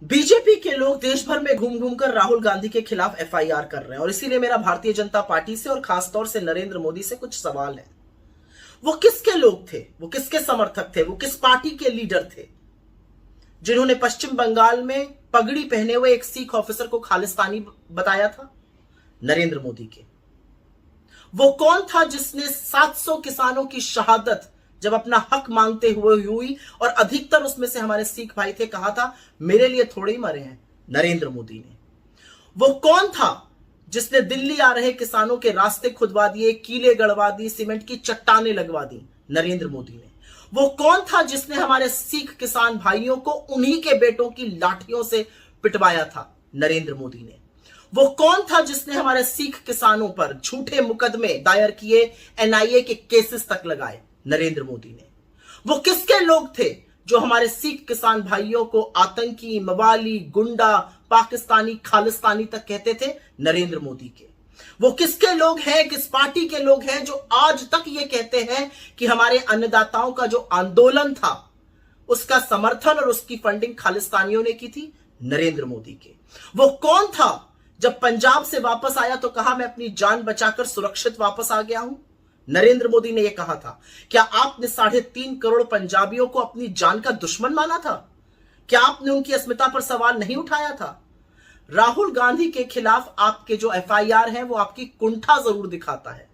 BJP के लोग देश भर में घूम घूम कर राहुल गांधी के खिलाफ एफआईआर कर रहे हैं और इसीलिए मेरा भारतीय जनता पार्टी से और खासतौर से नरेंद्र मोदी से कुछ सवाल है। वो किसके लोग थे, वो किसके समर्थक थे, वो किस पार्टी के लीडर थे जिन्होंने पश्चिम बंगाल में पगड़ी पहने हुए एक सिख ऑफिसर को खालिस्तानी बताया था? नरेंद्र मोदी के। वो कौन था जिसने 700 किसानों की शहादत जब अपना हक मांगते हुए हुई और अधिकतर उसमें से हमारे सिख भाई थे, कहा था मेरे लिए थोड़े ही मरे हैं? नरेंद्र मोदी ने। वो कौन था जिसने दिल्ली आ रहे किसानों के रास्ते खुदवा दिए, कीले गड़वा दी, सीमेंट की चट्टानें लगवा दी? नरेंद्र मोदी ने। वो कौन था जिसने हमारे सिख किसान भाइयों को उन्हीं के बेटों की लाठियों से पिटवाया था? नरेंद्र मोदी ने। वो कौन था जिसने हमारे सिख किसानों पर झूठे मुकदमे दायर किए, एनआईए के केसेस तक लगाए? नरेंद्र मोदी ने। वो किसके लोग थे जो हमारे सिख किसान भाइयों को आतंकी, मवाली, गुंडा, पाकिस्तानी, खालिस्तानी तक कहते थे? नरेंद्र मोदी के। वो किसके लोग हैं, किस पार्टी के लोग हैं जो आज तक ये कहते हैं कि हमारे अन्नदाताओं का जो आंदोलन था उसका समर्थन और उसकी फंडिंग खालिस्तानियों ने की थी? नरेंद्र मोदी के। वो कौन था जब पंजाब से वापस आया तो कहा मैं अपनी जान बचाकर सुरक्षित वापस आ गया हूं? नरेंद्र मोदी ने यह कहा था। क्या आपने 3.5 करोड़ पंजाबियों को अपनी जान का दुश्मन माना था? क्या आपने उनकी अस्मिता पर सवाल नहीं उठाया था? राहुल गांधी के खिलाफ आपके जो एफआईआर हैं वो आपकी कुंठा जरूर दिखाता है।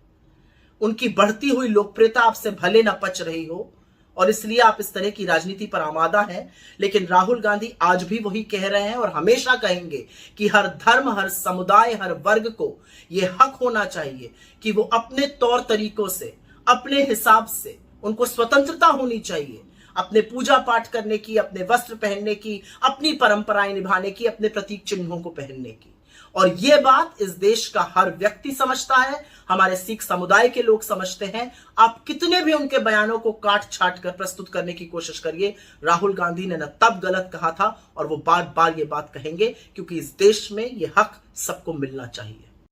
उनकी बढ़ती हुई लोकप्रियता आपसे भले न पच रही हो और इसलिए आप इस तरह की राजनीति पर आमादा हैं, लेकिन राहुल गांधी आज भी वही कह रहे हैं और हमेशा कहेंगे कि हर धर्म, हर समुदाय, हर वर्ग को यह हक होना चाहिए कि वो अपने तौर तरीकों से, अपने हिसाब से, उनको स्वतंत्रता होनी चाहिए अपने पूजा पाठ करने की, अपने वस्त्र पहनने की, अपनी परंपराएं निभाने की, अपने प्रतीक चिन्हों को पहनने की। और यह बात इस देश का हर व्यक्ति समझता है, हमारे सिख समुदाय के लोग समझते हैं। आप कितने भी उनके बयानों को काट छाट कर प्रस्तुत करने की कोशिश करिए, राहुल गांधी ने न तब गलत कहा था और वो बार बार ये बात कहेंगे, क्योंकि इस देश में ये हक सबको मिलना चाहिए।